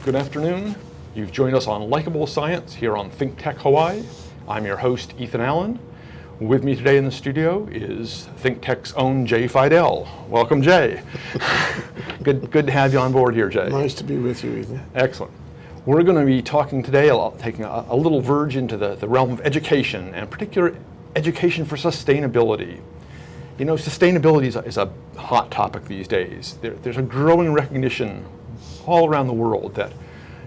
Good afternoon. You've joined us on Likeable Science here on ThinkTech Hawaii. I'm your host, Ethan Allen. With me today in the studio is ThinkTech's own Jay Fidell. Welcome, Jay. Good to have you on board here, Jay. Nice to be with you, Ethan. Excellent. We're going to be talking today, taking a little verge into the realm of education, and particular education for sustainability. You know, sustainability is a hot topic these days. There's a growing recognition all around the world that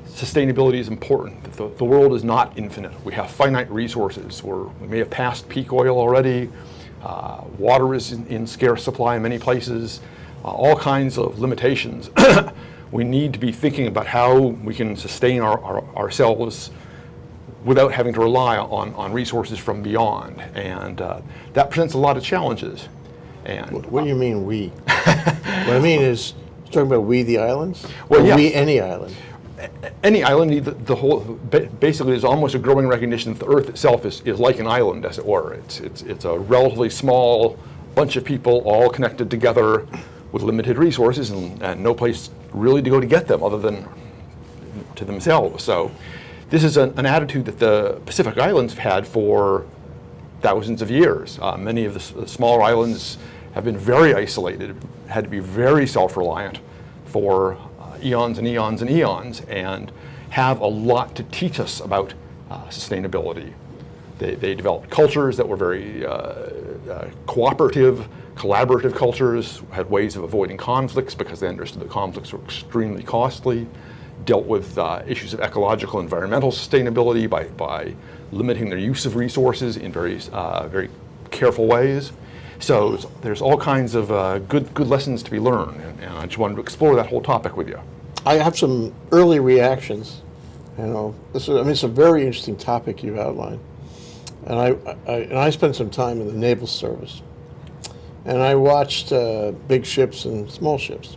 sustainability is important. The world is not infinite. We have finite resources. We may have passed peak oil already. Water is in scarce supply in many places. All kinds of limitations. We need to be thinking about how we can sustain ourselves without having to rely on resources from beyond. And that presents a lot of challenges. And what do you mean we? What I mean is, you're talking about we the islands? Well, or yes. We any island? Any island, the whole, basically there's almost a growing recognition that the Earth itself is like an island, as it were. It's a relatively small bunch of people all connected together with limited resources and no place really to go to get them other than to themselves. So this is an attitude that the Pacific Islands have had for thousands of years. Many of the smaller islands have been very isolated, had to be very self-reliant for eons and eons and eons, and have a lot to teach us about sustainability. They developed cultures that were very cooperative, collaborative cultures, had ways of avoiding conflicts because they understood that conflicts were extremely costly, dealt with issues of ecological, environmental sustainability by limiting their use of resources in very careful ways. So there's all kinds of good lessons to be learned, and I just wanted to explore that whole topic with you. I have some early reactions. You know, it's a very interesting topic you've outlined, and I spent some time in the naval service, and I watched big ships and small ships,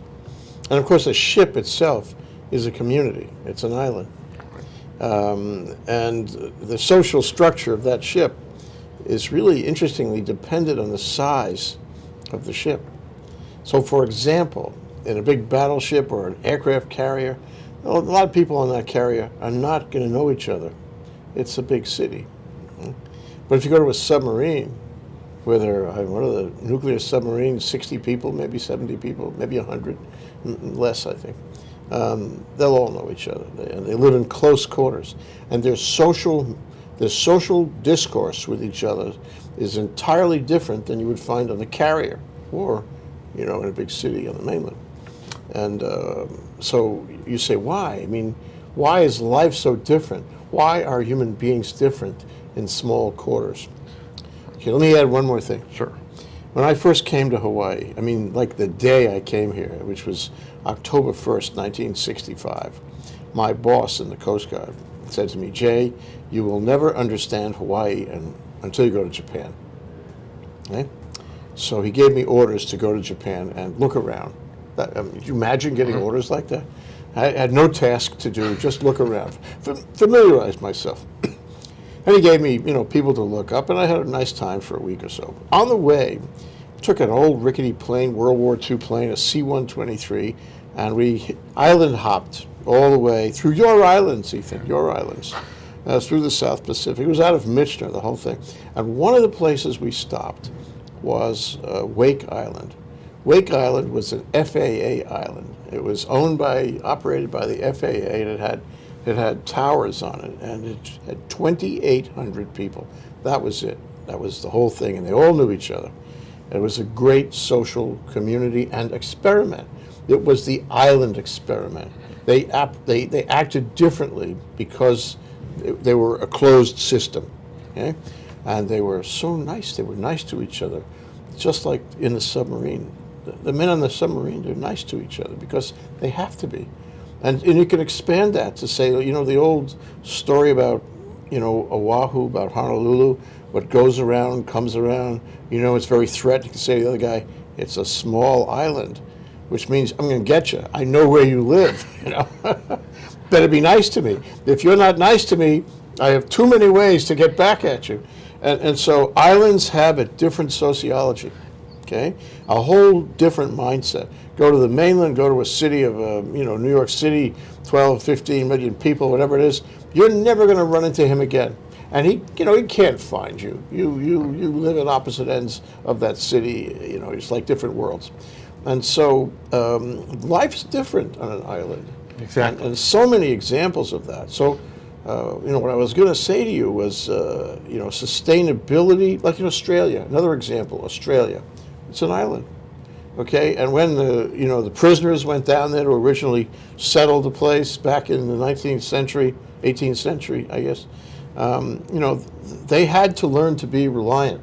and of course a ship itself is a community. It's an island, and the social structure of that ship is really interestingly dependent on the size of the ship. So for example, in a big battleship or an aircraft carrier, a lot of people on that carrier are not going to know each other. It's a big city. But if you go to a submarine, where what are the nuclear submarines, 60 people, maybe 70 people, maybe 100, less I think. They'll all know each other. They live in close quarters. And their social discourse with each other is entirely different than you would find on a carrier or, in a big city on the mainland. And so you say, why? I mean, why is life so different? Why are human beings different in small quarters? Okay, let me add one more thing. Sure. When I first came to Hawaii, I mean, like the day I came here, which was October 1st, 1965, my boss in the Coast Guard said to me, Jay, you will never understand Hawaii until you go to Japan. Okay? So he gave me orders to go to Japan and look around. Could you imagine getting orders like that? I had no task to do, just look around, familiarize myself. And he gave me, people to look up, and I had a nice time for a week or so. On the way, took an old rickety plane, World War II plane, a C-123, and we island hopped all the way through your islands, Ethan, your islands, through the South Pacific. It was out of Michener, the whole thing. And one of the places we stopped was Wake Island. Wake Island was an FAA island. It was operated by the FAA, and it had towers on it, and it had 2,800 people. That was it. That was the whole thing, and they all knew each other. It was a great social community and experiment. It was the island experiment. They acted differently because they were a closed system, okay? And they were so nice. They were nice to each other, just like in the submarine. The men on the submarine, they're nice to each other because they have to be. And you can expand that to say, the old story about, Oahu, about Honolulu, what goes around comes around. It's very threatening. You can say to the other guy, it's a small island, which means I'm going to get you. I know where you live. Better be nice to me. If you're not nice to me, I have too many ways to get back at you. And so islands have a different sociology. Okay, a whole different mindset. Go to the mainland, go to a city of, New York City, 12, 15 million people, whatever it is. You're never going to run into him again. And he can't find you. You live at opposite ends of that city. It's like different worlds. And so life's different on an island. Exactly. And so many examples of that. So, what I was going to say to you was, sustainability, like in Australia, another example, Australia. It's an island. Okay, and when the prisoners went down there to originally settle the place back in the 19th century, 18th century, I guess, they had to learn to be reliant.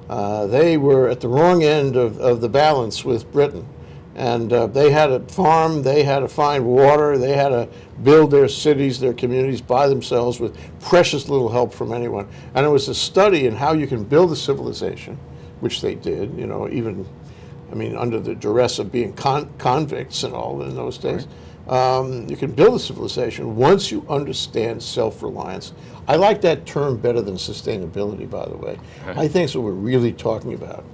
They were at the wrong end of the balance with Britain. And they had to farm, they had to find water, they had to build their cities, their communities by themselves with precious little help from anyone. And it was a study in how you can build a civilization, which they did, under the duress of being convicts and all in those days. Right. You can build a civilization once you understand self-reliance. I like that term better than sustainability, by the way. Okay. I think it's what we're really talking about,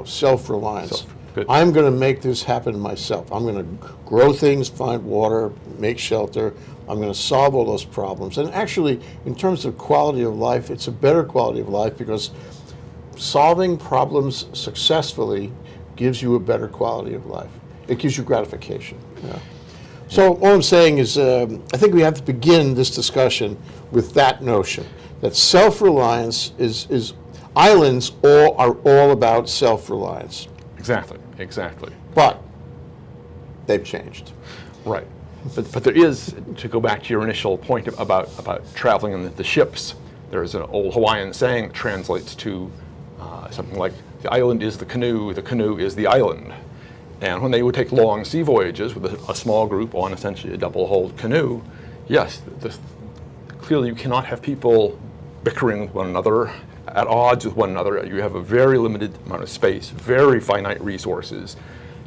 self-reliance. I'm going to make this happen myself. I'm going to grow things, find water, make shelter. I'm going to solve all those problems. And actually, in terms of quality of life, it's a better quality of life because solving problems successfully gives you a better quality of life. It gives you gratification. Yeah. So all I'm saying is I think we have to begin this discussion with that notion, that self-reliance is islands are all about self-reliance. Exactly. But they've changed. Right. But there is, to go back to your initial point about traveling in the ships, there's an old Hawaiian saying that translates to something like, the island is the canoe is the island. And when they would take long sea voyages with a small group on essentially a double-hulled canoe, yes, clearly you cannot have people bickering with one another, at odds with one another. You have a very limited amount of space, very finite resources.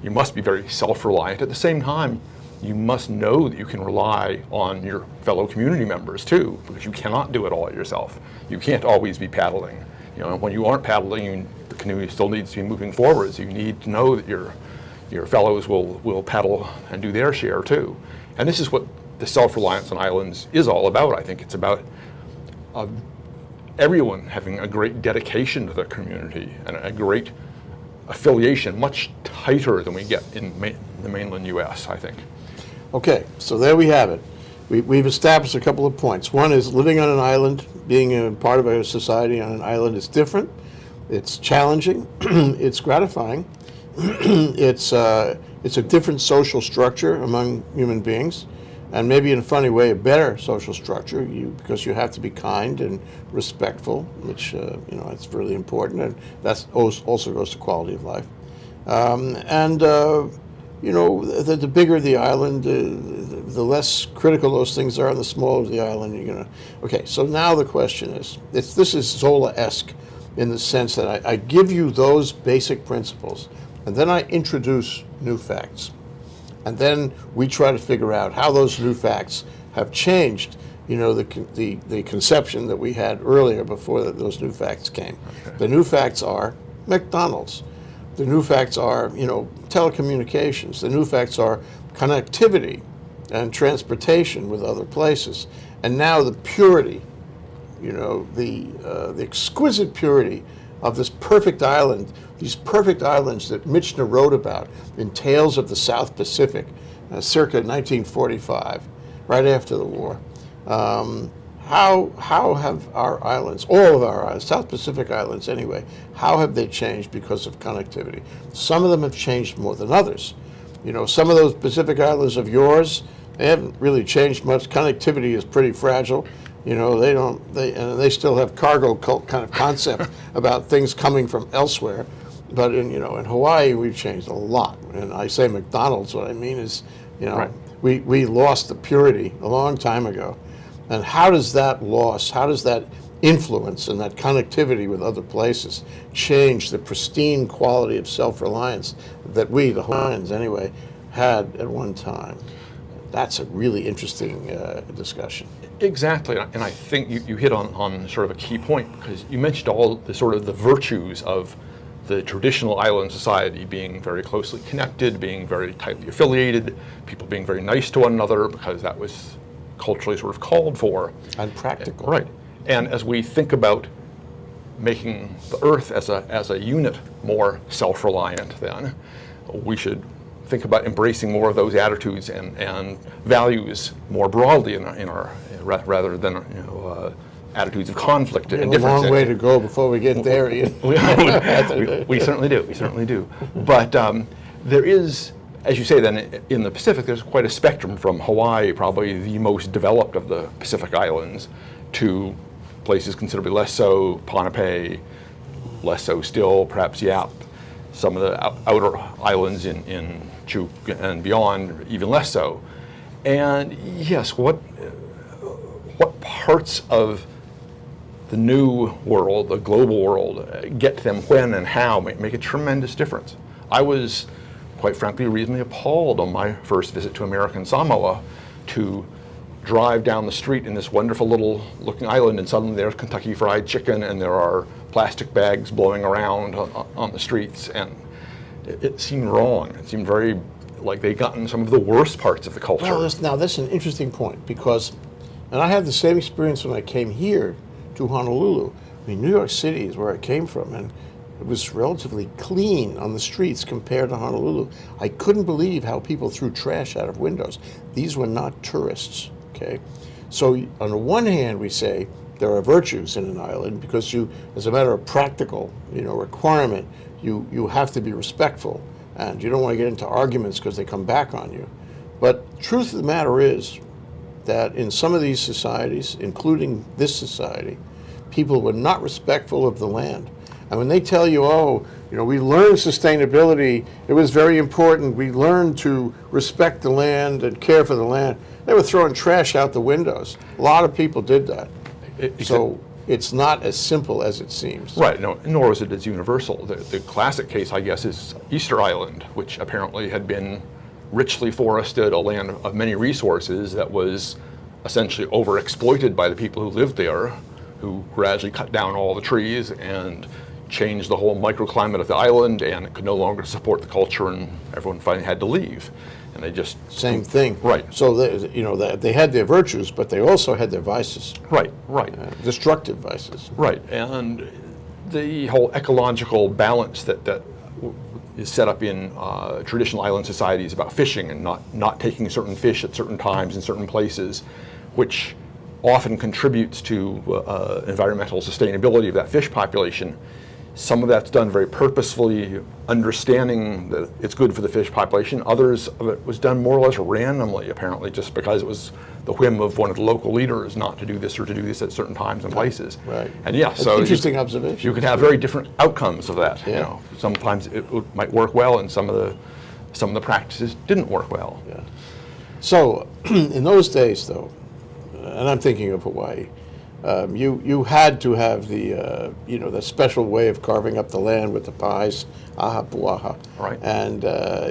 You must be very self-reliant. At the same time, you must know that you can rely on your fellow community members too, because you cannot do it all yourself. You can't always be paddling. When you aren't paddling, the canoe still needs to be moving forwards. You need to know that your fellows will paddle and do their share too. And this is what the self-reliance on islands is all about. I think it's about everyone having a great dedication to the community and a great affiliation, much tighter than we get in the mainland U.S., I think. Okay, so there we have it. We've established a couple of points. One is living on an island, being a part of a society on an island is different. It's challenging. It's gratifying. It's a different social structure among human beings, and maybe in a funny way, a better social structure. Because you have to be kind and respectful, which it's really important, and that also goes to quality of life. The bigger the island, the less critical those things are, and the smaller the island, you're gonna. Okay, so now the question is, this is Zola-esque in the sense that I give you those basic principles, and then I introduce new facts. And then we try to figure out how those new facts have changed, the conception that we had earlier before those new facts came. Okay. The new facts are McDonald's. The new facts are, telecommunications. The new facts are connectivity and transportation with other places. And now the purity, the exquisite purity of this perfect island, these perfect islands that Michener wrote about in Tales of the South Pacific, circa 1945, right after the war. How have our islands, all of our islands, South Pacific islands anyway, how have they changed because of connectivity? Some of them have changed more than others. Some of those Pacific islands of yours, they haven't really changed much. Connectivity is pretty fragile. They still have cargo cult kind of concept about things coming from elsewhere. But in Hawaii, we've changed a lot. And I say McDonald's, what I mean is, right. we lost the purity a long time ago. And how does that loss, how does that influence and that connectivity with other places change the pristine quality of self-reliance that we, the Hawaiians anyway, had at one time? That's a really interesting discussion. Exactly, and I think you hit on sort of a key point, because you mentioned all the sort of the virtues of the traditional island society being very closely connected, being very tightly affiliated, people being very nice to one another because that was culturally sort of called for. And practical. Right. And as we think about making the Earth as a unit more self-reliant, then we should think about embracing more of those attitudes and values more broadly in our rather than attitudes of conflict and We have a difference. long way to go before we get there, Ian. We certainly do. We certainly do. But there is, as you say, then in the Pacific, there's quite a spectrum from Hawaii, probably the most developed of the Pacific islands, to places considerably less so, Ponape, less so still, perhaps Yap, some of the outer islands in Chuuk and beyond, even less so. And yes, what parts of the new world, the global world, get to them when and how make a tremendous difference. I was, quite frankly, reasonably appalled on my first visit to American Samoa to drive down the street in this wonderful little looking island, and suddenly there's Kentucky Fried Chicken and there are plastic bags blowing around on the streets, and it seemed wrong. It seemed very like they'd gotten some of the worst parts of the culture. Well, that's an interesting point, because, and I had the same experience when I came here to Honolulu. I mean, New York City is where I came from, and it was relatively clean on the streets compared to Honolulu. I couldn't believe how people threw trash out of windows. These were not tourists, okay? So on the one hand, we say there are virtues in an island because you, as a matter of practical, requirement, you have to be respectful, and you don't want to get into arguments because they come back on you. But truth of the matter is that in some of these societies, including this society, people were not respectful of the land. And when they tell you, we learned sustainability, it was very important, we learned to respect the land and care for the land, they were throwing trash out the windows. A lot of people did that. So it's not as simple as it seems. Right, no, nor is it as universal. The classic case, I guess, is Easter Island, which apparently had been richly forested, a land of many resources that was essentially overexploited by the people who lived there, who gradually cut down all the trees and changed the whole microclimate of the island, and it could no longer support the culture, and everyone finally had to leave. And they just... Same thing. Right. So, they had their virtues, but they also had their vices. Right. Destructive vices. Right, and the whole ecological balance that is set up in traditional island societies about fishing and not taking certain fish at certain times in certain places, which often contributes to environmental sustainability of that fish population. Some of that's done very purposefully, understanding that it's good for the fish population. Others of it was done more or less randomly, apparently, just because it was the whim of one of the local leaders not to do this or to do this at certain times and places. Right. And yeah, so interesting observation. You could have very different outcomes of that. Yeah. Sometimes it might work well, and some of the practices didn't work well. Yeah. So in those days, though, and I'm thinking of Hawaii, you had to have the special way of carving up the land with the pies, aha puaha. Right. And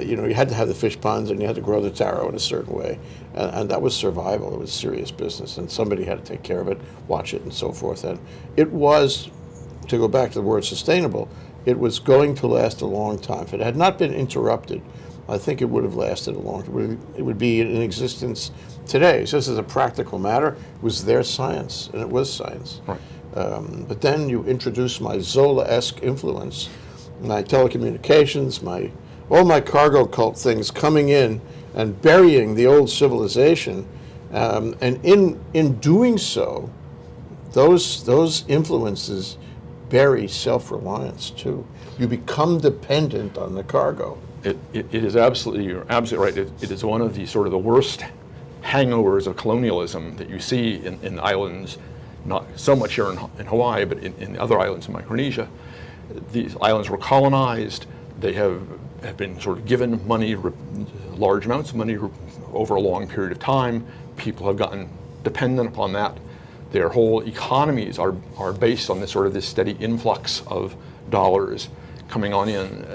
you had to have the fish ponds, and you had to grow the taro in a certain way, and that was survival. It was serious business, and somebody had to take care of it, watch it, and so forth. And it was, to go back to the word sustainable, it was going to last a long time. If it had not been interrupted, I think it would have lasted a long time. It would be in existence today. Just as a practical matter, it was their science, and it was science. Right. But then you introduce my Zola-esque influence, my telecommunications, all my cargo cult things coming in and burying the old civilization, and in doing so, those influences bury self-reliance too. You become dependent on the cargo. It is absolutely, you're absolutely right. It is one of the sort of the worst hangovers of colonialism that you see in islands, not so much here in Hawaii, but in other islands in Micronesia. These islands were colonized. They have been sort of given money, large amounts of money over a long period of time. People have gotten dependent upon that. Their whole economies are based on this steady influx of dollars coming on in.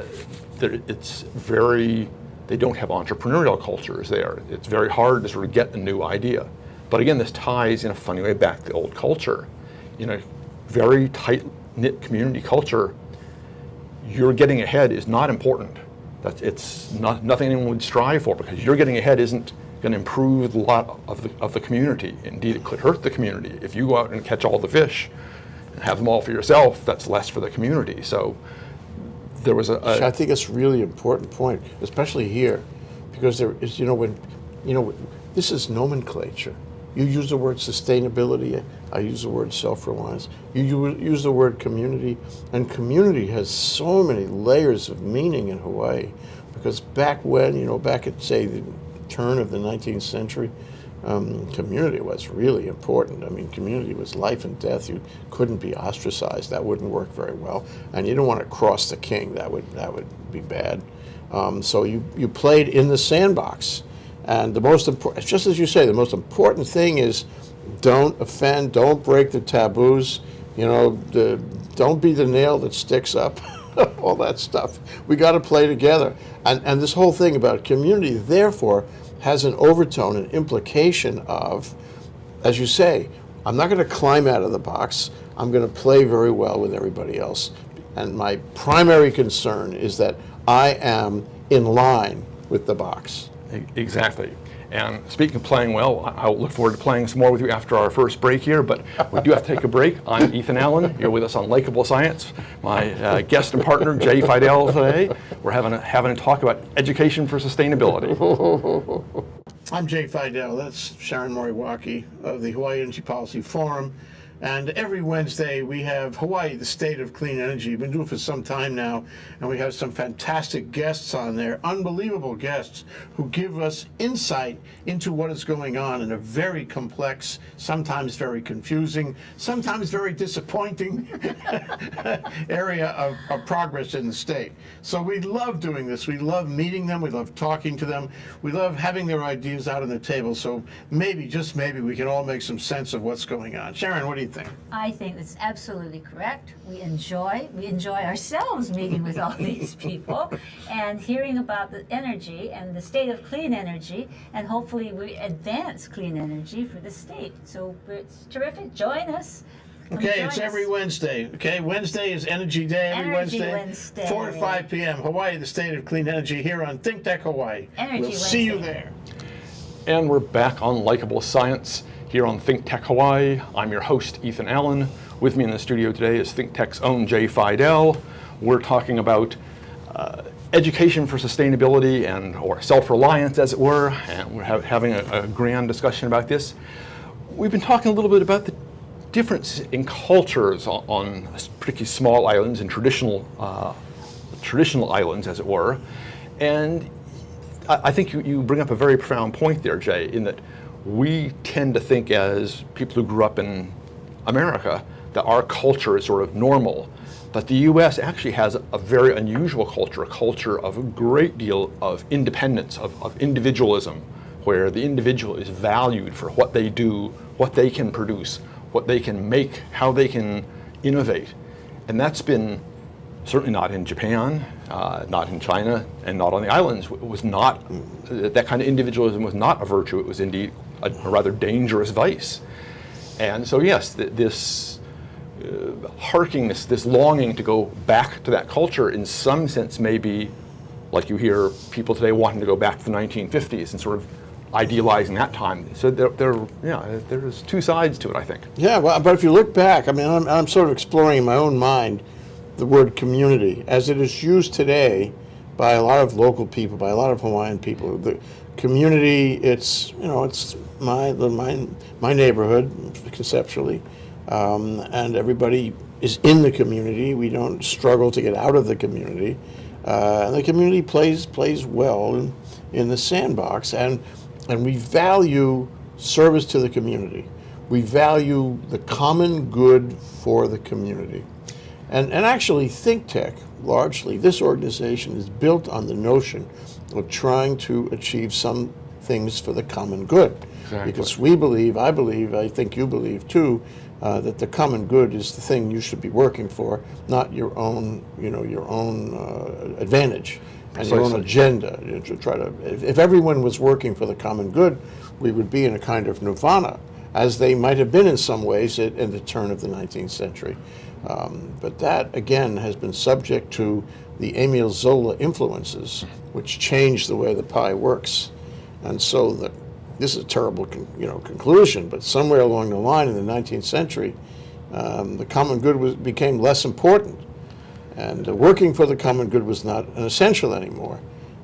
They don't have entrepreneurial cultures there. It's very hard to sort of get a new idea. But again, this ties in a funny way back to old culture. In a very tight-knit community culture, your getting ahead is not important. It's not nothing anyone would strive for, because your getting ahead isn't going to improve a lot of the community. Indeed, it could hurt the community. If you go out and catch all the fish and have them all for yourself, that's less for the community. So there was I think it's a really important point, especially here, because there is, this is nomenclature. You use the word sustainability, I use the word self-reliance, you use the word community, and community has so many layers of meaning in Hawaii, because back when, back at, say, the turn of the 19th century, community was really important. I mean, community was life and death. You couldn't be ostracized. That wouldn't work very well. And you don't want to cross the king. That would be bad. So you played in the sandbox. And the most important, just as you say, the most important thing is don't offend, don't break the taboos, don't be the nail that sticks up, all that stuff. We got to play together. And this whole thing about community, therefore, has an overtone, an implication of, as you say, I'm not going to climb out of the box. I'm going to play very well with everybody else. And my primary concern is that I am in line with the box. Exactly. And speaking of playing well, I'll look forward to playing some more with you after our first break here, but we do have to take a break. I'm Ethan Allen. You're with us on Likeable Science. My guest and partner, Jay Fidell, today. We're having a talk about education for sustainability. I'm Jay Fidell. That's Sharon Moriwaki of the Hawaii Energy Policy Forum. And every Wednesday we have Hawaii, the State of Clean Energy. We've been doing it for some time now, and we have some fantastic guests on there, unbelievable guests who give us insight into what is going on in a very complex, sometimes very confusing, sometimes very disappointing area of progress in the state. So we love doing this. We love meeting them. We love talking to them. We love having their ideas out on the table. So maybe, just maybe, we can all make some sense of what's going on. Sharon, what do you think? I think that's absolutely correct. We enjoy ourselves meeting with all these people and hearing about the energy and the state of clean energy, and hopefully we advance clean energy for the state. So it's terrific. Join us. Okay, it's every Wednesday. Okay, Wednesday is Energy Day. Every Wednesday, 4 to 5 p.m. Hawaii, the State of Clean Energy, here on ThinkTech Hawaii. We'll see you there. And we're back on Likeable Science here on ThinkTech Hawaii. I'm your host, Ethan Allen. With me in the studio today is ThinkTech's own Jay Fidell. We're talking about education for sustainability or self-reliance, as it were, and we're having a grand discussion about this. We've been talking a little bit about the difference in cultures on particularly small islands and traditional islands, as it were. And I think you bring up a very profound point there, Jay, in that we tend to think, as people who grew up in America, that our culture is sort of normal. But the U.S. actually has a very unusual culture, a culture of a great deal of independence, of individualism, where the individual is valued for what they do, what they can produce, what they can make, how they can innovate. And that's been certainly not in Japan, not in China, and not on the islands. It was not, that kind of individualism was not a virtue. It was indeed a rather dangerous vice. And so yes, this this longing to go back to that culture in some sense may be, like you hear people today wanting to go back to the 1950s and sort of idealizing that time. So there's two sides to it, I think. Yeah, well, but if you look back, I mean, I'm sort of exploring in my own mind the word community as it is used today by a lot of local people, by a lot of Hawaiian people. The community, it's my neighborhood conceptually, and everybody is in the community. We don't struggle to get out of the community, and the community plays well in the sandbox, and we value service to the community. We value the common good for the community. And actually, ThinkTech, largely, this organization is built on the notion of trying to achieve some things for the common good. Exactly. Because we believe, I think you believe too, that the common good is the thing you should be working for, not your own advantage and your own agenda. To try to, if everyone was working for the common good, we would be in a kind of nirvana, as they might have been in some ways in the turn of the 19th century. But that, again, has been subject to the Emile Zola influences, which changed the way the pie works. And so this is a terrible conclusion, but somewhere along the line in the 19th century, the common good became less important. And working for the common good was not an essential anymore.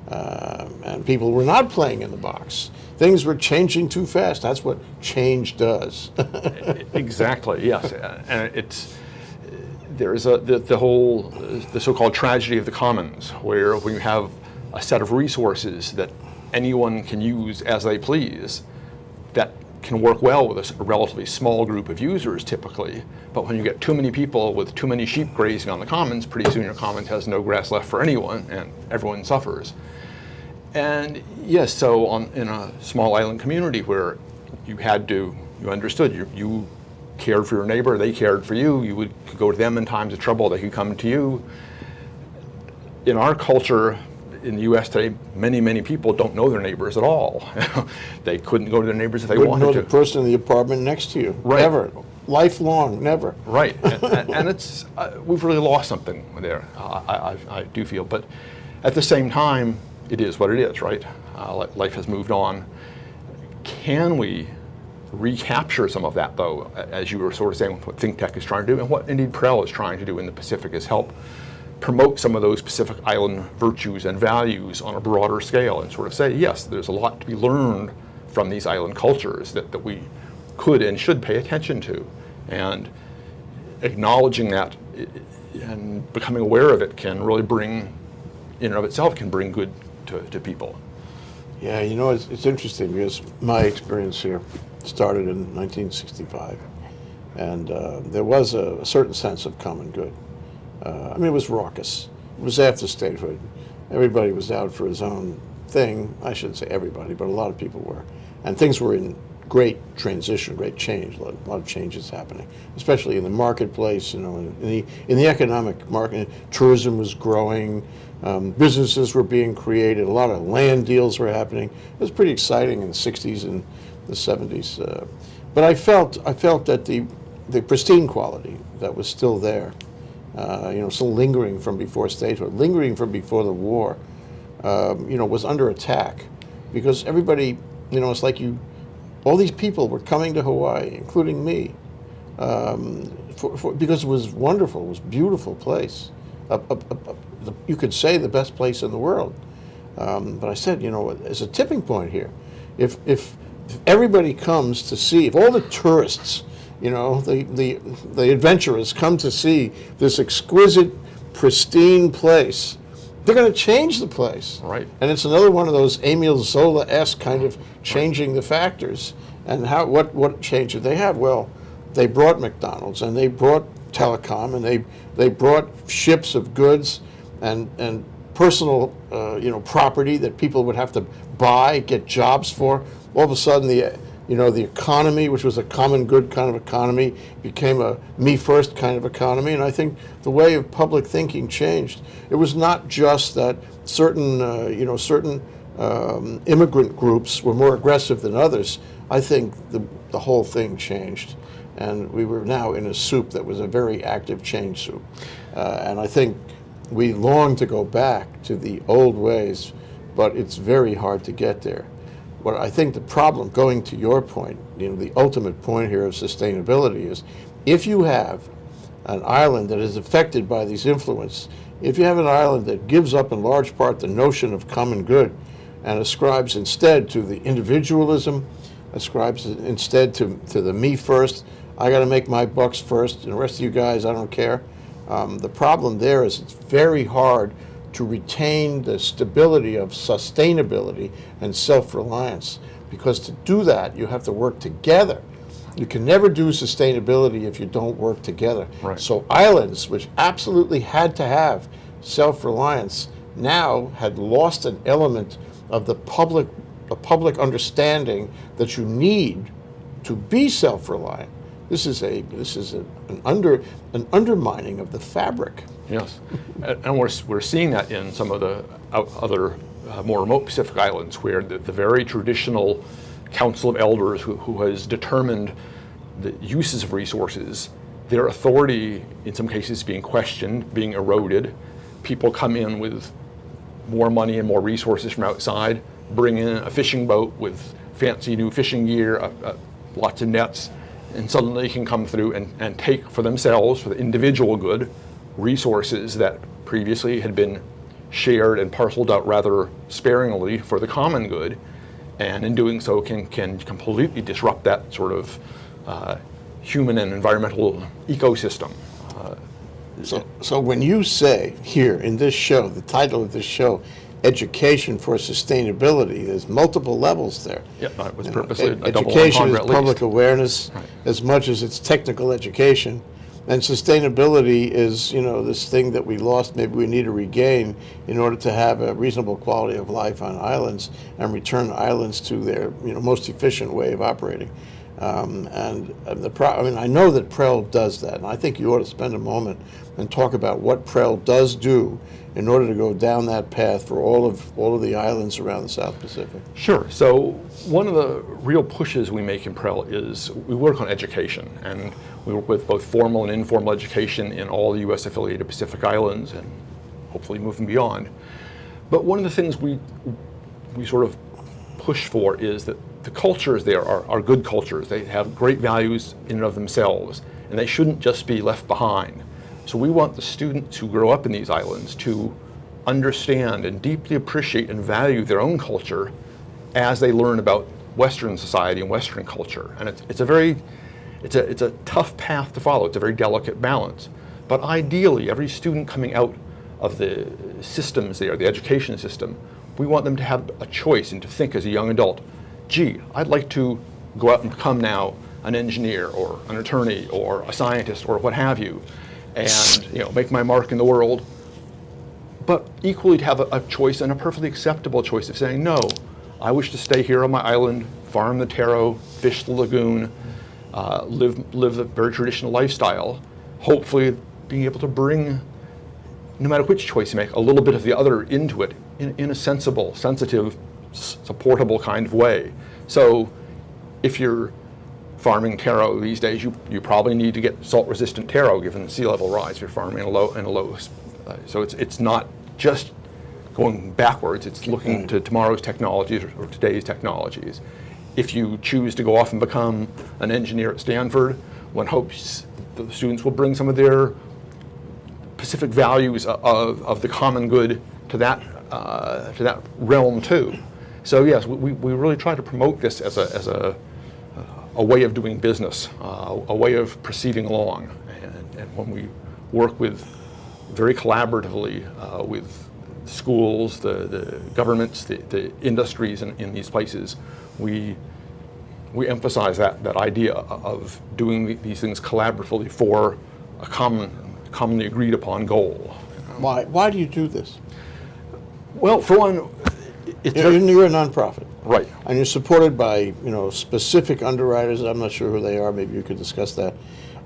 And people were not playing in the box. Things were changing too fast. That's what change does. Exactly, yes. And there's the so-called tragedy of the commons, where when you have a set of resources that anyone can use as they please, that can work well with a relatively small group of users typically. But when you get too many people with too many sheep grazing on the commons, pretty soon your commons has no grass left for anyone, and everyone suffers. And yes, so in a small island community where you understood, you cared for your neighbor, they cared for you, you could go to them in times of trouble, they could come to you. In our culture, in the U.S. today, many people don't know their neighbors at all. They couldn't go to their neighbors if they wanted to. Wouldn't know the person in the apartment next to you. Right. Never. Lifelong, never. Right, and it's we've really lost something there, I do feel. But at the same time, it is what it is, right? Life has moved on. Can we recapture some of that, though, as you were sort of saying, what ThinkTech is trying to do, and what indeed Prel is trying to do in the Pacific, is help promote some of those Pacific Island virtues and values on a broader scale, and sort of say, yes, there's a lot to be learned from these island cultures that we could and should pay attention to. And acknowledging that and becoming aware of it can really bring, in and of itself, can bring good to people. Yeah, it's interesting because my experience here started in 1965, and there was a certain sense of common good. I mean, it was raucous. It was after statehood. Everybody was out for his own thing. I shouldn't say everybody, but a lot of people were. And things were in great transition, great change. A lot of changes happening, especially in the marketplace. In the economic market, tourism was growing. Businesses were being created. A lot of land deals were happening. It was pretty exciting in the 60s and the 70s. But I felt that the pristine quality that was still there, still lingering from before statehood, lingering from before the war, was under attack, because everybody, it's like all these people were coming to Hawaii, including me, because it was wonderful, it was a beautiful place. You could say the best place in the world. But I said, there's a tipping point here. If everybody comes to see, if all the tourists, the adventurers come to see this exquisite, pristine place, they're going to change the place. Right. And it's another one of those Emile Zola-esque kind of changing the factors. And what change did they have? Well, they brought McDonald's, and they brought telecom, and they brought ships of goods and personal property that people would have to buy, get jobs for. All of a sudden, the economy, which was a common good kind of economy, became a me first kind of economy. And I think the way of public thinking changed. It was not just that certain immigrant groups were more aggressive than others. I think the whole thing changed, and we were now in a soup that was a very active change soup. And I think we long to go back to the old ways, but it's very hard to get there. What I think the problem, going to your point, the ultimate point here of sustainability is, if you have an island that is affected by these influences, if you have an island that gives up in large part the notion of common good and ascribes instead to the individualism, ascribes instead to the me first, I got to make my bucks first, and the rest of you guys, I don't care. The problem there is it's very hard to retain the stability of sustainability and self-reliance, because to do that, you have to work together. You can never do sustainability if you don't work together. Right. So islands, which absolutely had to have self-reliance, now had lost an element of the public understanding that you need to be self-reliant. This is an undermining of the fabric. Yes, and we're seeing that in some of the other more remote Pacific islands, where the very traditional council of elders who has determined the uses of resources their authority, in some cases, being questioned, being eroded. People come in with more money and more resources from outside, bring in a fishing boat with fancy new fishing gear, lots of nets, and suddenly can come through and take for themselves, for the individual good, resources that previously had been shared and parceled out rather sparingly for the common good, and in doing so can completely disrupt that sort of human and environmental ecosystem. So when you say here in this show, the title of this show, Education for Sustainability, there's multiple levels there. Yeah, it was purposely a double education entendre is at least. public awareness Right. as much as it's technical education, and sustainability is, this thing that we lost, maybe we need to regain in order to have a reasonable quality of life on islands and return islands to their most efficient way of operating. I know that PREL does that, and I think you ought to spend a moment and talk about what PREL does do in order to go down that path for all of the islands around the South Pacific. Sure. So one of the real pushes we make in PREL is we work on education, and we work with both formal and informal education in all the U.S. affiliated Pacific Islands and hopefully moving beyond. But one of the things we sort of push for is that the cultures there are good cultures. They have great values in and of themselves, and they shouldn't just be left behind. So we want the students who grow up in these islands to understand and deeply appreciate and value their own culture as they learn about Western society and Western culture. And it's a tough path to follow. It's a very delicate balance. But ideally, every student coming out of the systems there, the education system, we want them to have a choice and to think as a young adult, gee, I'd like to go out and become now an engineer or an attorney or a scientist or what have you, and make my mark in the world. But equally to have a choice, and a perfectly acceptable choice, of saying, no, I wish to stay here on my island, farm the taro, fish the lagoon, live a very traditional lifestyle, hopefully being able to bring, no matter which choice you make, a little bit of the other into it in a sensible, sensitive, supportable kind of way. So if you're farming taro these days, you probably need to get salt-resistant taro given the sea level rise. If you're farming in a low, so it's not just going backwards. It's looking to tomorrow's technologies or today's technologies. If you choose to go off and become an engineer at Stanford, one hopes the students will bring some of their Pacific values of the common good to that realm too. So yes, we really try to promote this as a way of doing business, a way of proceeding along. And when we work very collaboratively with schools, the governments, the industries in these places, we emphasize that idea of doing these things collaboratively for a commonly agreed upon goal. Why do you do this? Well, for one, You're a nonprofit. Right. And you're supported by, specific underwriters, I'm not sure who they are, maybe you could discuss that,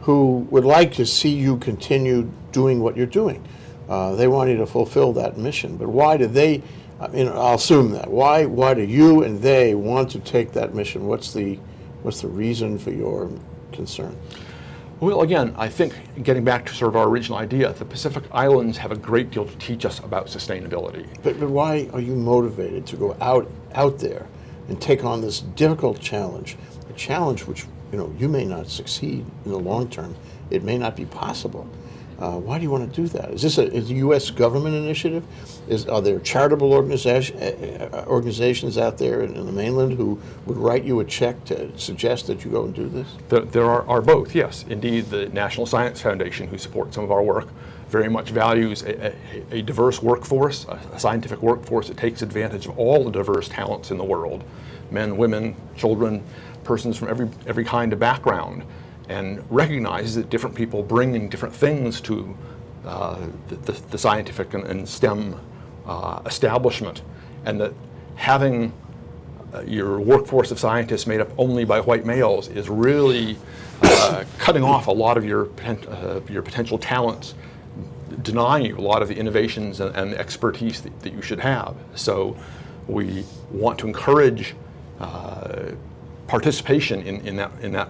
who would like to see you continue doing what you're doing. They want you to fulfill that mission. But why do they, I'll assume that. Why do you and they want to take that mission? What's the reason for your concern? Well, again, I think getting back to sort of our original idea, the Pacific Islands have a great deal to teach us about sustainability. But why are you motivated to go out there and take on this difficult challenge, a challenge which you may not succeed in the long term? It may not be possible. Why do you want to do that? Is this a U.S. government initiative? Are there charitable organizations out there in the mainland who would write you a check to suggest that you go and do this? There are both, yes. Indeed, the National Science Foundation, who supports some of our work, very much values a diverse workforce, a scientific workforce that takes advantage of all the diverse talents in the world, men, women, children, persons from every kind of background, and recognizes that different people bring in different things to the scientific and STEM establishment, and that having your workforce of scientists made up only by white males is really cutting off a lot of your potential talents, denying you a lot of the innovations and the expertise that you should have. So we want to encourage participation in that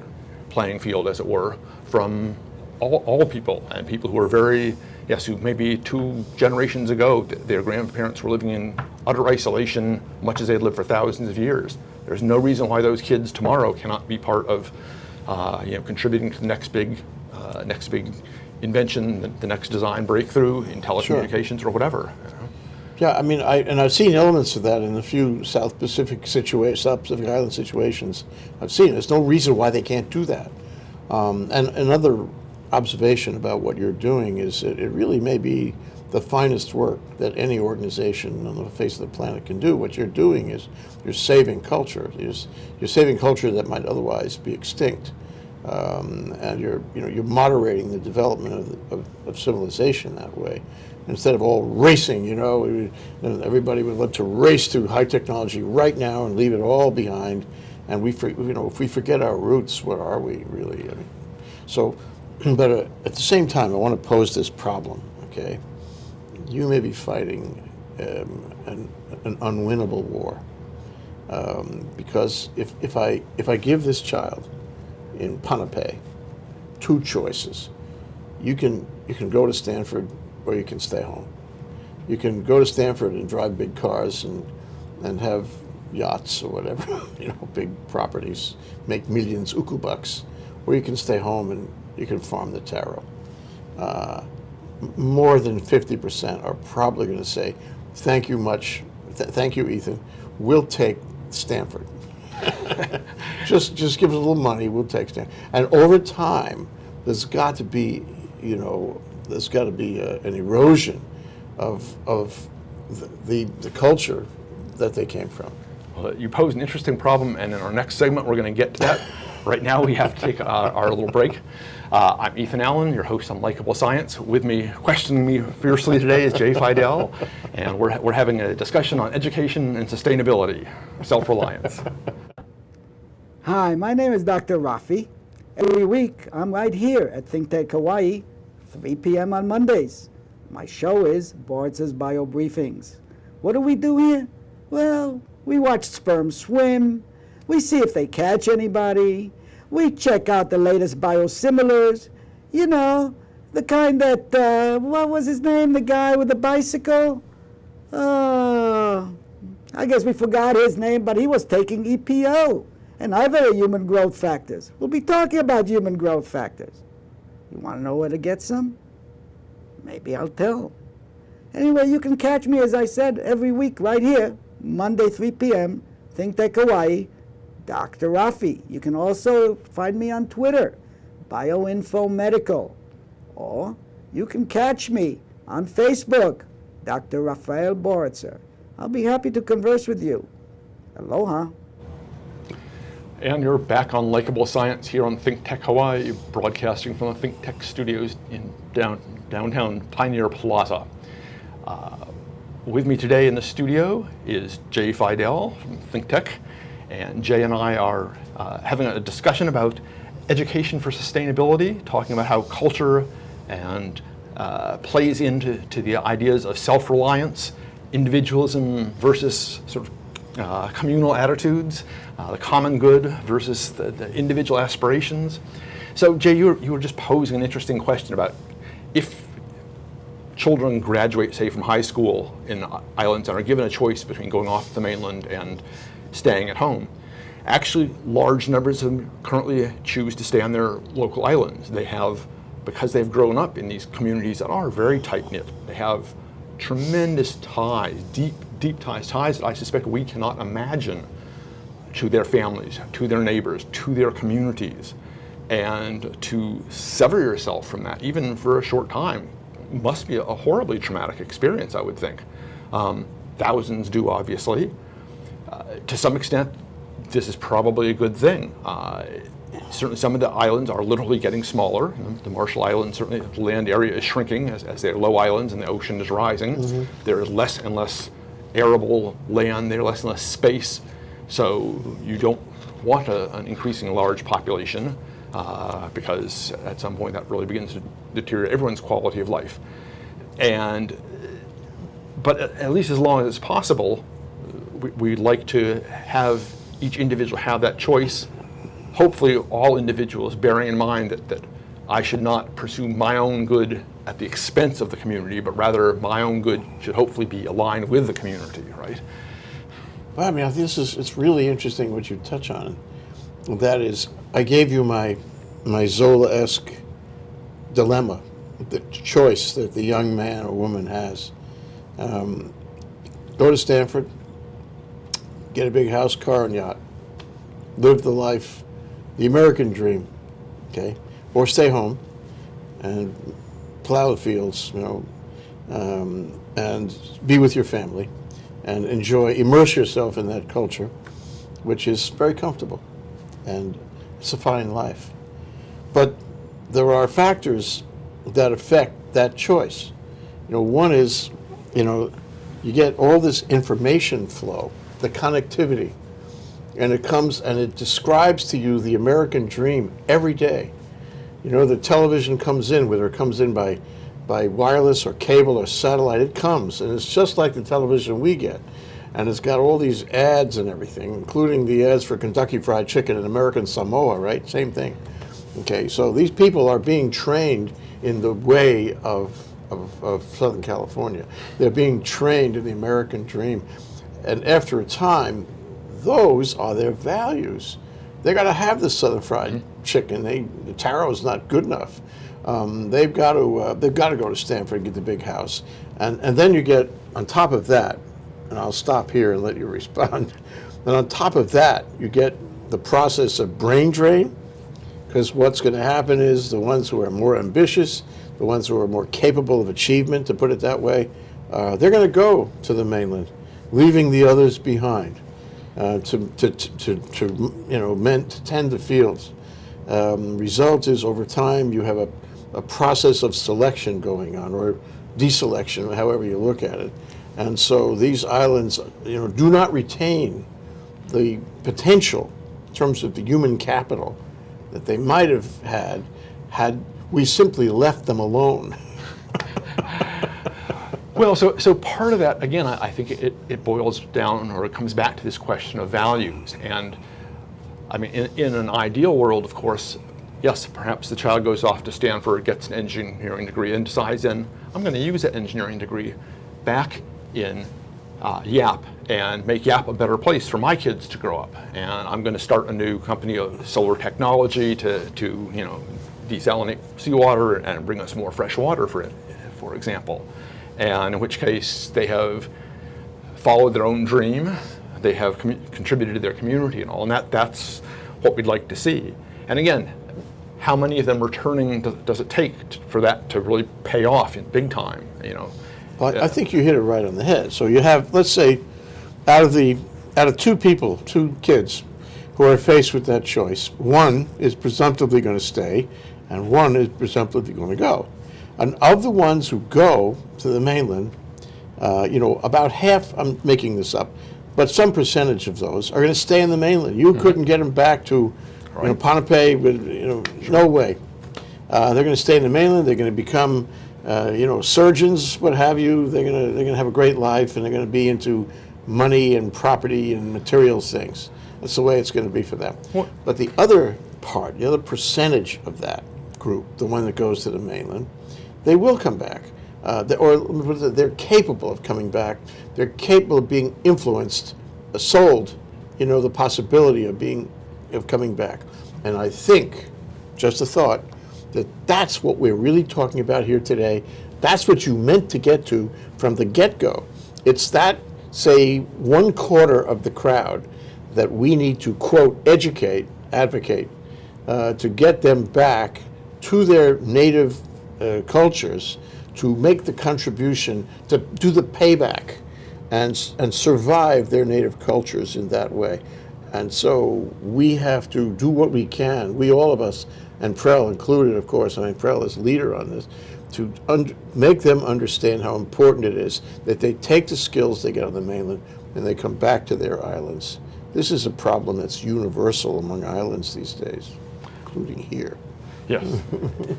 playing field, as it were, from all people, and people who are who maybe 2 generations ago, their grandparents were living in utter isolation, much as they had lived for thousands of years. There's no reason why those kids tomorrow cannot be part of, contributing to the next big invention, the next design breakthrough in telecommunications or whatever. Yeah, I mean, I've seen elements of that in a few South Pacific Island situations. I've seen it. There's no reason why they can't do that. And another observation about what you're doing is it really may be the finest work that any organization on the face of the planet can do. What you're doing is you're saving culture. You're saving culture that might otherwise be extinct, and you're moderating the development of civilization that way. Instead of all racing, everybody would love to race to high technology right now and leave it all behind. And if we forget our roots, what are we really? I mean, so, but at the same time, I want to pose this problem. Okay, you may be fighting an unwinnable war, because if I give this child in Ponape 2 choices, you can go to Stanford, or you can stay home. You can go to Stanford and drive big cars and have yachts or whatever, big properties, make millions uku bucks, or you can stay home and you can farm the taro. More than 50% are probably going to say, thank you, Ethan, we'll take Stanford. just give us a little money, we'll take Stanford. And over time, there's got to be an erosion of the culture that they came from. Well, you pose an interesting problem, and in our next segment, we're going to get to that. Right now, we have to take our little break. I'm Ethan Allen, your host on Likeable Science. With me, questioning me fiercely today, is Jay Fidell, and we're having a discussion on education and sustainability, self-reliance. Hi, my name is Dr. Rafi. Every week, I'm right here at ThinkTech Hawaii, 3 p.m. on Mondays. My show is Boards' Bio Briefings. What do we do here? Well, we watch sperm swim, we see if they catch anybody, we check out the latest biosimilars, the kind that, what was his name, the guy with the bicycle? I guess we forgot his name, but he was taking EPO and other human growth factors. We'll be talking about human growth factors. You want to know where to get some? Maybe I'll tell. Anyway, you can catch me, as I said, every week right here, Monday, 3 p.m., ThinkTech Hawaii, Dr. Rafi. You can also find me on Twitter, BioInfoMedical. Or you can catch me on Facebook, Dr. Rafael Boritzer. I'll be happy to converse with you. Aloha. And you're back on Likeable Science here on ThinkTech Hawaii, broadcasting from the ThinkTech studios in downtown Pioneer Plaza. With me today in the studio is Jay Fidell from ThinkTech, and Jay and I are having a discussion about education for sustainability, talking about how culture and plays into the ideas of self-reliance, individualism versus sort of communal attitudes, the common good versus the individual aspirations. So Jay, you were just posing an interesting question about if children graduate, say, from high school in islands and are given a choice between going off the mainland and staying at home. Actually, large numbers of them currently choose to stay on their local islands. Because they've grown up in these communities that are very tight-knit, they have tremendous ties, deep ties that I suspect we cannot imagine, to their families, to their neighbors, to their communities. And to sever yourself from that, even for a short time, must be a horribly traumatic experience, I would think. Thousands do, obviously. To some extent, this is probably a good thing. Certainly some of the islands are literally getting smaller. The Marshall Islands, certainly the land area is shrinking as they're low islands and the ocean is rising. Mm-hmm. There is less and less arable land there, less and less space. So you don't want an increasing large population. Because at some point that really begins to deteriorate everyone's quality of life. But at least as long as it's possible, we'd like to have each individual have that choice. Hopefully all individuals bearing in mind that I should not pursue my own good at the expense of the community, but rather my own good should hopefully be aligned with the community, right? Well, I mean, it's really interesting what you touch on. That is, I gave you my Zola-esque dilemma, the choice that the young man or woman has. Go to Stanford, get a big house, car, and yacht, live the life, the American dream, okay? Or stay home and plow the fields, and be with your family and immerse yourself in that culture, which is very comfortable, and it's a fine life. But there are factors that affect that choice. One is, you get all this information flow, the connectivity, and it comes and it describes to you the American dream every day. The television comes in, whether it comes in by wireless or cable or satellite, it comes, and it's just like the television we get. And it's got all these ads and everything, including the ads for Kentucky Fried Chicken and American Samoa, right? Same thing. Okay, so these people are being trained in the way of Southern California. They're being trained in the American dream. And after a time, those are their values. They got to have the Southern Fried Chicken. The taro is not good enough. They've got to go to Stanford and get the big house. And then you get, on top of that, and I'll stop here and let you respond. And on top of that, you get the process of brain drain, because what's going to happen is the ones who are more ambitious, the ones who are more capable of achievement, to put it that way, they're going to go to the mainland, leaving the others behind to tend the fields. Result is, over time, you have a process of selection going on, or deselection, however you look at it. And so these islands, do not retain the potential in terms of the human capital that they might have had we simply left them alone. Well, so part of that, again, I think it boils down, or it comes back to this question of values. And I mean, in an ideal world, of course, yes, perhaps the child goes off to Stanford, gets an engineering degree, and decides then, I'm going to use that engineering degree back in YAP and make YAP a better place for my kids to grow up. And I'm going to start a new company of solar technology to desalinate seawater and bring us more fresh water, for example. And in which case they have followed their own dream, they have contributed to their community and all, and that's what we'd like to see. And again, how many of them returning does it take for that to really pay off in big time? Well, I think you hit it right on the head. So you have, let's say, out of two kids who are faced with that choice, one is presumptively going to stay, and one is presumptively going to go. And of the ones who go to the mainland, about half, I'm making this up, but some percentage of those are going to stay in the mainland. You couldn't get them back to Pohnpei with, no way. They're going to stay in the mainland. They're going to become, surgeons, what have you. They're going to have a great life, and they're going to be into money and property and material things. That's the way it's going to be for them. What? But the other part, the other percentage of that group, the one that goes to the mainland, they will come back. They're capable of coming back. They're capable of being influenced, sold, the possibility of coming back. And I think, just a thought, that's what we're really talking about here today. That's what you meant to get to from the get-go. It's that, say, 1/4 of the crowd that we need to, quote, educate, advocate, to get them back to their native cultures, to make the contribution, to do the payback, and survive their native cultures in that way. And so we have to do what we can, we, all of us, and Prell included, of course. I mean, Prell is leader on this, to make them understand how important it is that they take the skills they get on the mainland and they come back to their islands. This is a problem that's universal among islands these days, including here. Yes,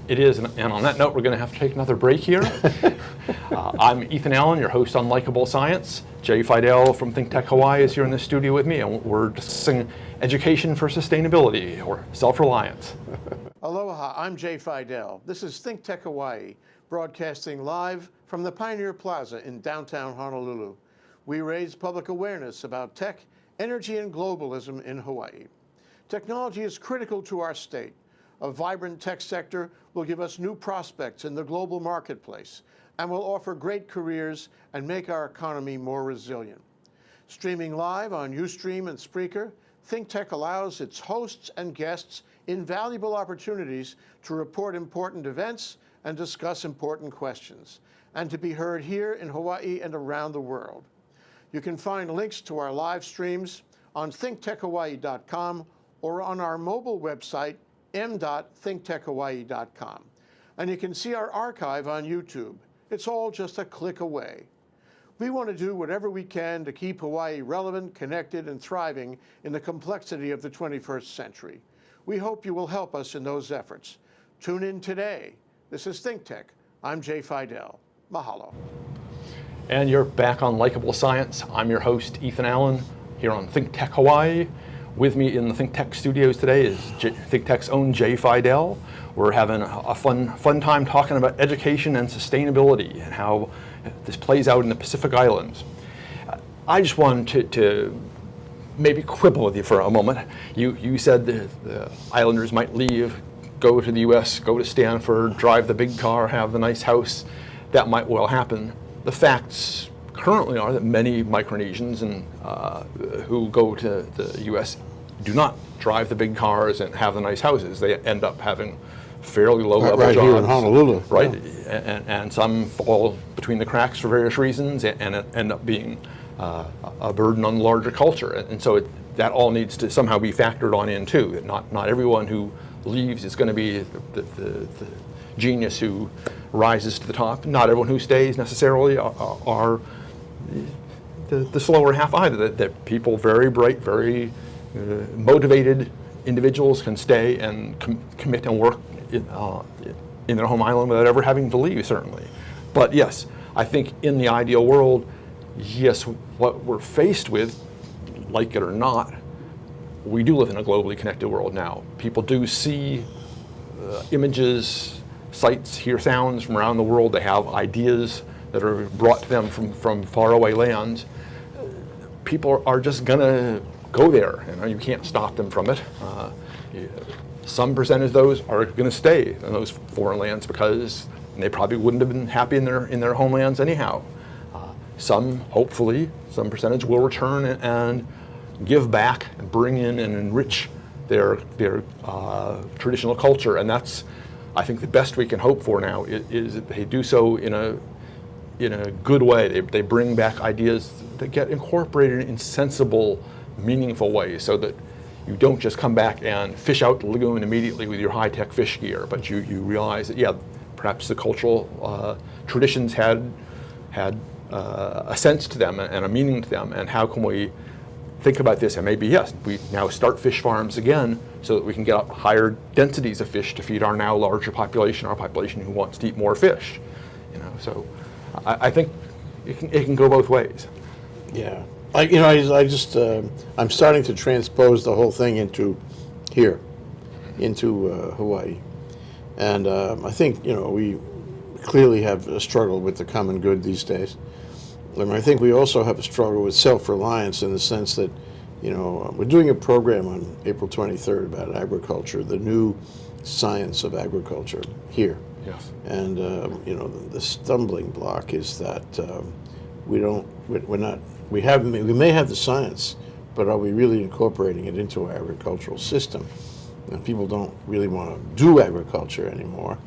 it is. And on that note, we're going to have to take another break here. I'm Ethan Allen, your host on Likeable Science. Jay Fidell from ThinkTech Hawaii is here in the studio with me, and we're discussing education for sustainability, or self-reliance. Aloha, I'm Jay Fidell. This is ThinkTech Hawaii, broadcasting live from the Pioneer Plaza in downtown Honolulu. We raise public awareness about tech, energy, and globalism in Hawaii. Technology is critical to our state. A vibrant tech sector will give us new prospects in the global marketplace and will offer great careers and make our economy more resilient. Streaming live on Ustream and Spreaker, ThinkTech allows its hosts and guests invaluable opportunities to report important events and discuss important questions, and to be heard here in Hawaii and around the world. You can find links to our live streams on thinktechhawaii.com or on our mobile website, m.thinktechhawaii.com. And you can see our archive on YouTube. It's all just a click away. We want to do whatever we can to keep Hawaii relevant, connected, and thriving in the complexity of the 21st century. We hope you will help us in those efforts. Tune in today. This is ThinkTech. I'm Jay Fidell. Mahalo. And you're back on Likeable Science. I'm your host, Ethan Allen, here on ThinkTech Hawaii. With me in the ThinkTech studios today is ThinkTech's own Jay Fidell. We're having a fun time talking about education and sustainability and how this plays out in the Pacific Islands. I just wanted to maybe quibble with you for a moment. You said the Islanders might leave, go to the US, go to Stanford, drive the big car, have the nice house. That might well happen. The facts currently are that many Micronesians who go to the US do not drive the big cars and have the nice houses. They end up having fairly low-level right jobs. Here in Honolulu. Right, Yeah. and some fall between the cracks for various reasons and end up being a burden on the larger culture. And so that all needs to somehow be factored on in too. That not everyone who leaves is going to be the genius who rises to the top. Not everyone who stays necessarily are the slower half either. That people very bright, very motivated individuals can stay and commit and work in their home island without ever having to leave, certainly. But yes, I think in the ideal world, yes, what we're faced with, like it or not, we do live in a globally connected world now. People do see images, sights, hear sounds from around the world. They have ideas that are brought to them from faraway lands. People are just gonna go there. You can't stop them from it. Some percentage of those are going to stay in those foreign lands because they probably wouldn't have been happy in their homelands anyhow. Some, hopefully, some percentage will return and give back and bring in and enrich their traditional culture, and that's, I think, the best we can hope for now is that they do so in a good way. They bring back ideas that get incorporated in sensible, meaningful ways, so that you don't just come back and fish out the lagoon immediately with your high-tech fish gear, but you realize that, yeah, perhaps the cultural traditions had a sense to them and a meaning to them, and how can we think about this? And maybe, yes, we now start fish farms again so that we can get up higher densities of fish to feed our now larger population, our population who wants to eat more fish. So I think it can go both ways. Yeah. I'm starting to transpose the whole thing into Hawaii. And I think, we clearly have a struggle with the common good these days. And I think we also have a struggle with self-reliance in the sense that, we're doing a program on April 23rd about agriculture, the new science of agriculture here. Yes. And, the stumbling block is that we may have the science, but are we really incorporating it into our agricultural system? And people don't really want to do agriculture anymore.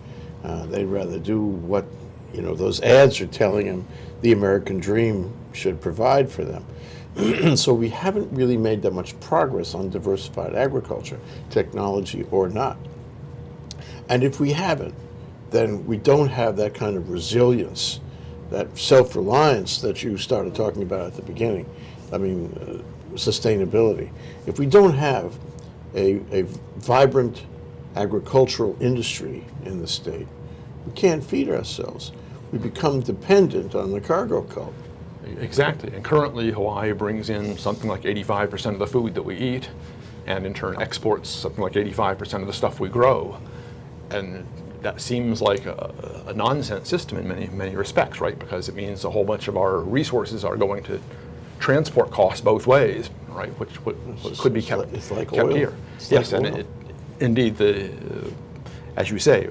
They'd rather do what, those ads are telling them the American dream should provide for them. So we haven't really made that much progress on diversified agriculture, technology or not. And if we haven't, then we don't have that kind of resilience, that self-reliance that you started talking about at the beginning. Sustainability. If we don't have a vibrant agricultural industry in the state, we can't feed ourselves. We become dependent on the cargo cult. Exactly. And currently, Hawaii brings in something like 85% of the food that we eat, and in turn exports something like 85% of the stuff we grow. And that seems like a nonsense system in many respects, right? Because it means a whole bunch of our resources are going to transport costs both ways, right? Which could be kept, it's like kept oil. here. It's Yes, like and oil. indeed, as you say,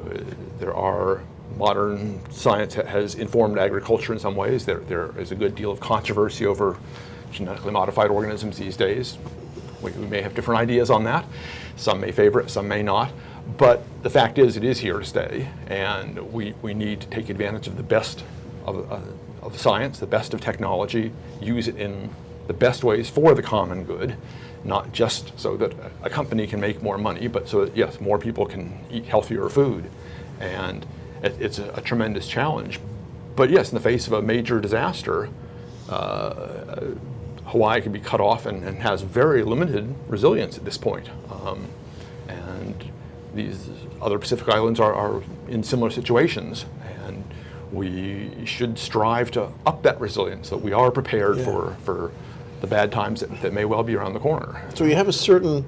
there are modern science has informed agriculture in some ways. There is a good deal of controversy over genetically modified organisms these days. We may have different ideas on that. Some may favor it, some may not. But the fact is, it is here to stay, and we need to take advantage of the best of science, the best of technology, use it in the best ways for the common good, not just so that a company can make more money, but so that, yes, more people can eat healthier food. And it's a tremendous challenge. But yes, in the face of a major disaster, Hawaii can be cut off and has very limited resilience at this point. And these other Pacific islands are in similar situations. And we should strive to up that resilience so that we are prepared for the bad times that may well be around the corner. So you have a certain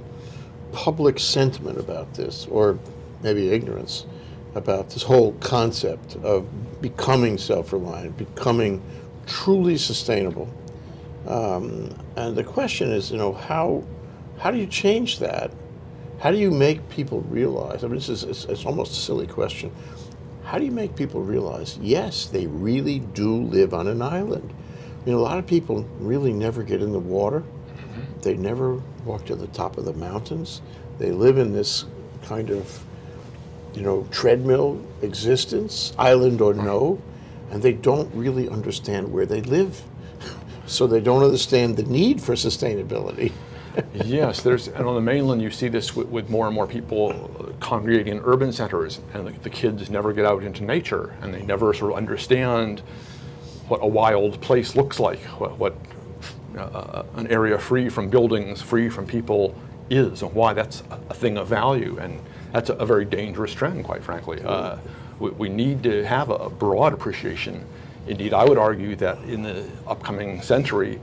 public sentiment about this, or maybe ignorance, about this whole concept of becoming self-reliant, becoming truly sustainable. And the question is, how do you change that? How do you make people realize? I mean, it's almost a silly question. How do you make people realize, yes, they really do live on an island? A lot of people really never get in the water. They never walk to the top of the mountains. They live in this kind of, treadmill existence, island or no, and they don't really understand where they live. So they don't understand the need for sustainability. Yes, and on the mainland you see this with more and more people congregating in urban centers, and the kids never get out into nature, and they never sort of understand what a wild place looks like, what an area free from buildings, free from people is, and why that's a thing of value. And that's a very dangerous trend, quite frankly. We need to have a broad appreciation. Indeed, I would argue that in the upcoming century,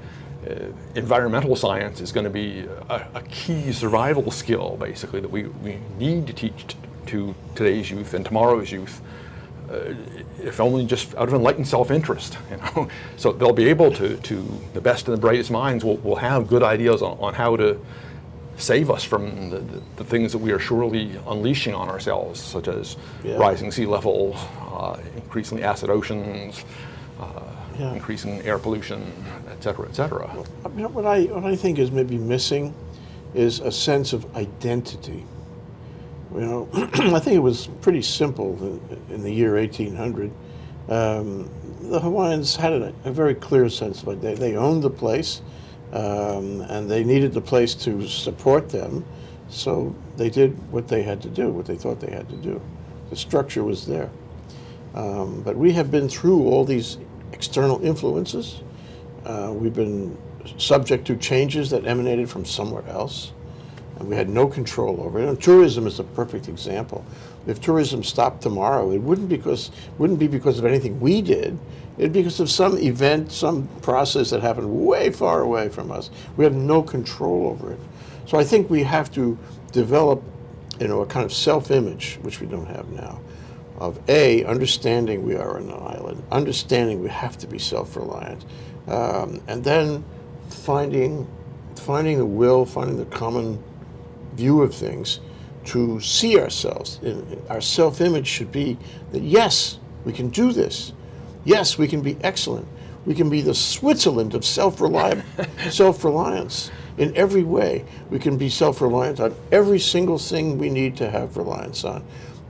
environmental science is going to be a key survival skill, basically, that we need to teach to today's youth and tomorrow's youth, if only just out of enlightened self-interest. So they'll be able to the best and the brightest minds will have good ideas on how to save us from the things that we are surely unleashing on ourselves, such as rising sea levels, increasingly acid oceans, increasing air pollution, et cetera, et cetera. What I think is maybe missing is a sense of identity. I think it was pretty simple in the year 1800. The Hawaiians had a very clear sense of identity. They owned the place, and they needed the place to support them, so they did what they had to do, what they thought they had to do. The structure was there. But we have been through all these external influences. We've been subject to changes that emanated from somewhere else, and we had no control over it. And tourism is a perfect example. If tourism stopped tomorrow, it wouldn't be because of anything we did. It'd be because of some event, some process that happened way far away from us. We have no control over it. So I think we have to develop, a kind of self-image, which we don't have now, of understanding we are on an island, understanding we have to be self-reliant, and then finding the will, finding the common view of things to see ourselves. Our self-image should be that, yes, we can do this. Yes, we can be excellent. We can be the Switzerland of self-reliance in every way. We can be self-reliant on every single thing we need to have reliance on.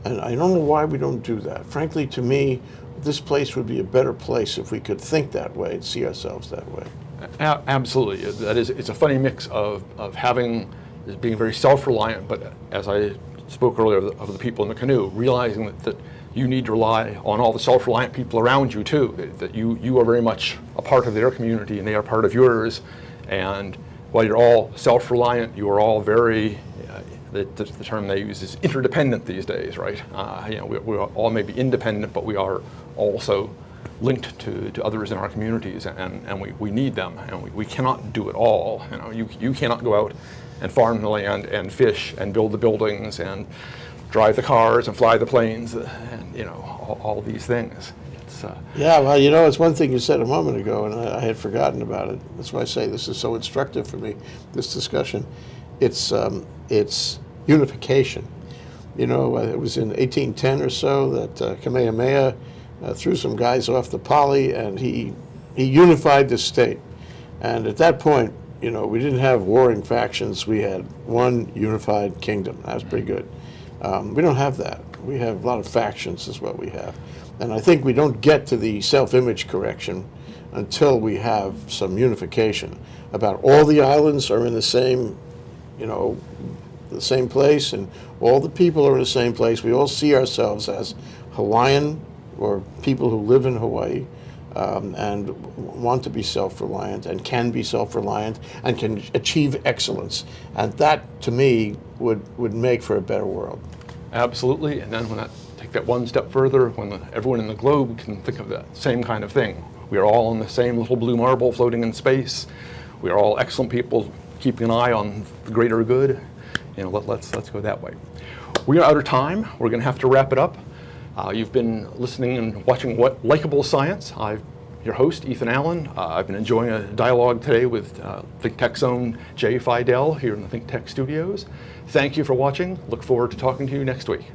And I don't know why we don't do that. Frankly, to me, this place would be a better place if we could think that way and see ourselves that way. Absolutely. That is, it's a funny mix of being very self-reliant, but as I spoke earlier of the people in the canoe, realizing that you need to rely on all the self-reliant people around you too, that you are very much a part of their community and they are part of yours. And while you're all self-reliant, you are all very, the term they use is interdependent these days, right? We all may be independent, but we are also linked to others in our communities, and we need them, and we cannot do it all. You cannot go out and farm the land and fish and build the buildings and drive the cars and fly the planes, and you know, all these things. It's, Yeah, well, you know, it's one thing you said a moment ago, and I had forgotten about it. That's why I say this is so instructive for me, this discussion. It's unification. You know, it was in 1810 or so that Kamehameha threw some guys off the Pali, and he unified the state. And at that point, you know, we didn't have warring factions. We had one unified kingdom. That was pretty good. We don't have that. We have a lot of factions is what we have. And I think we don't get to the self-image correction until we have some unification. About all the islands are in the same, you know, the same place, and all the people are in the same place. We all see ourselves as Hawaiian, or people who live in Hawaii, and want to be self-reliant and can be self-reliant and can achieve excellence. And that, to me, would make for a better world. absolutely. And then when I take that one step further, when everyone in the globe can think of that same kind of thing. We are all on the same little blue marble floating in space. We are all excellent people keeping an eye on the greater good. You know, let's go that way. We are out of time. We're going to have to wrap it up. You've been listening and watching What Likeable Science. I'm your host, Ethan Allen. I've been enjoying a dialogue today with ThinkTech's own Jay Fidell here in the ThinkTech studios. Thank you for watching. Look forward to talking to you next week.